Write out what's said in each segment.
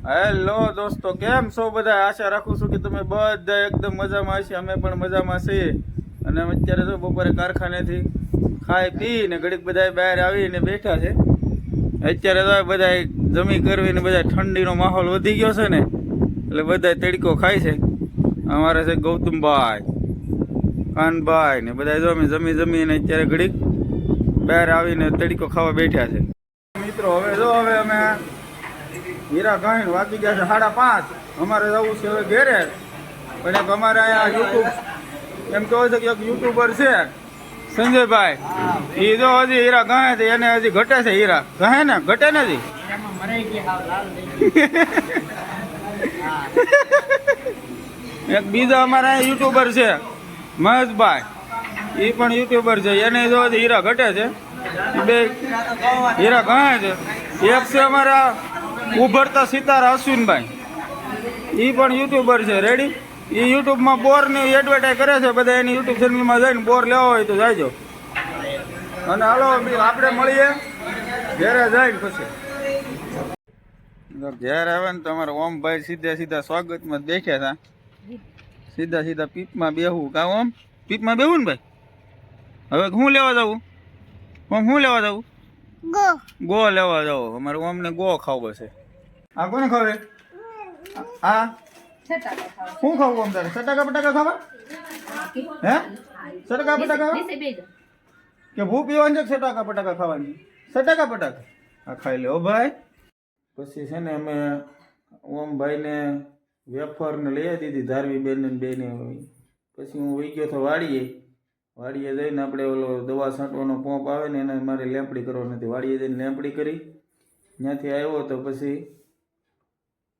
Hello દોસ્તો, કેમ છો બધા? આશા રાખું છું કે તમે બધા એકદમ મજામાં હશે. અમે પણ મજામાં છીએ. અને અમે અત્યારે તો બપોરે કારખાનેથી ખાઈ પીને ઘડીક બધા બહાર આવીને બેઠા છે. અત્યારે તો બધા જમી કરવીને બધા ઠંડીનો માહોલ વધી ગયો છે ને, એટલે બધા તડકો ખાય છે. અમારે છે ગૌતમભાઈ, કાનભાઈ ને બધા જો અમે જમીને અત્યારે ઘડીક બહાર આવીને તડકો ખાવા બેઠા છે. મિત્રો હવે અમે હીરા ગાઈને વાગી ગયા છે 5:30. અમારે જવું છે હવે ઘેરે. પણ એક અમારે અહીંયા યુટ્યુબ એમ કહે છે કે એક યુટ્યુબર છે સંજયભાઈ, એ જો હજી હીરા ગાય છે, એને હજી ઘટે છે. હીરા ગાય ને ઘટે નથી. એક બીજા અમારા અહીંયા યુટ્યુબર છે મહેશભાઈ, એ પણ યુટ્યુબર છે, એને જો હજી હીરા ઘટે છે. બે હીરા ગાય છે. એક છે અમારા ઉભરતા સિતારા અશ્વિનભાઈ, એ પણ યુટ્યુબર છે. રેડી? એ યુટ્યુબમાં બોરની એડવર્ટાઈઝ કરે છે. બધા એની યુટ્યુબ ચેનલમાં જઈને બોર લેવા હોય તો જાયજો. અને હાલો આપણે મળીએ ઘેરે જઈને. પછી ઘેર આવે ને તો અમારા ઓમભાઈ સીધા સ્વાગતમાં બેઠ્યા હતા. સીધા પીપમાં બેહવું. કા ઓમ પીપમાં બેહવું ને ભાઈ? હવે હું લેવા જવું? હું લેવા જવું? ગો લેવા જાવ. અમારે ઓમને ગો ખાવો છે. આ કોને ખાવે? હા શું ખાવું આમ તારે? સટાકા પટાકા ખાવા? હે સટાકા પટાકા કે ભૂ પીવાની છે? સટાકા પટાકા ખાવાની? સટાકા પટાકા હા ખાઈ લે ભાઈ. પછી છે ને અમે ઓમભાઈને વેફર ને લઈ દીધી, ધારવી બેન ને બેને. પછી હું વહી ગયો તો વાડીએ જઈને આપણે ઓલો દવા છાંટવાનો પંપ આવે ને એને મારે લેંપડી કરવાની હતી. વાડીએ જઈને લેંપડી કરી. ત્યાંથી આવ્યો તો પછી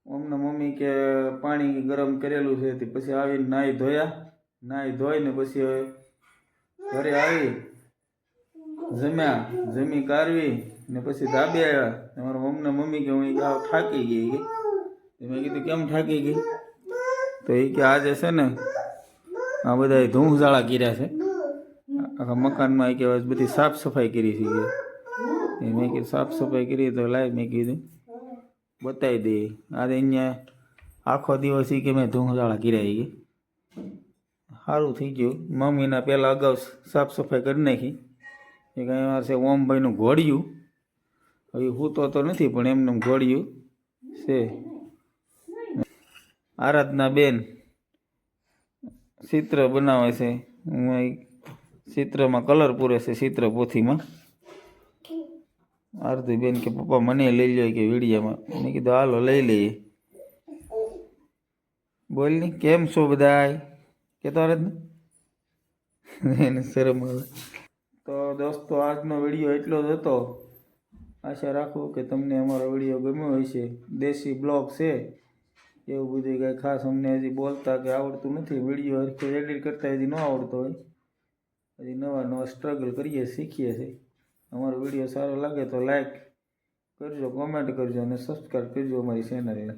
અમને મમ્મી કે પાણી ગરમ કરેલું છે. પછી આવીને નાહી ધોઈને પછી ઘરે આવી જમી કાઢવી ને પછી ધાબે આવ્યા. અમારા મમ્મી કે હું થાકી ગઈ. મેં કીધું કેમ થાકી ગઈ? તો એ કે આજે છે ને આ બધા ધૂંઝાળા કર્યા છે આખા મકાનમાં. કે બધી સાફ સફાઈ કરી છે. મેં કીધું સાફ સફાઈ કરી તો લાય, મેં કીધું બતાવી દઈએ. આજે અહીંયા આખો દિવસ કે મેં ધૂંઝાળા કર્યા. સારું થઈ ગયું. મમ્મીના પહેલાં અગાઉ સાફ સફાઈ કરી નાખી. એ કંઈ અમારે છે ઓમભાઈનું ઘોડિયું. હવે હૂતો તો નથી પણ એમને ઘોડિયું છે. આરાધના બેન ચિત્ર બનાવે છે. હું ચિત્રમાં કલર પૂરે છે, ચિત્ર પોથીમાં. આરતી બેન કે પપ્પા મને લઈ લો કે વિડીયામાં. મેં કીધું હાલો લઈ લઈએ. બોલ ની કેમ છો બધા? કેતો એને શરમ આવે. તો દોસ્તો આજનો વિડીયો એટલો જ હતો. આશા રાખું કે તમને અમારો વિડીયો ગમ્યો હશે. દેશી બ્લોગ છે એવું બધું કાંઈ ખાસ અમને હજી બોલતા કે આવડતું નથી. વિડીયો એડિટ કરતા હજી ન આવડતો હોય. હજી નવા સ્ટ્રગલ કરીએ, શીખીએ છીએ. અમારો વિડીયો સારો લાગે તો લાઈક કરજો, કોમેન્ટ કરજો અને સબસ્ક્રાઈબ કરજો અમારી ચેનલને.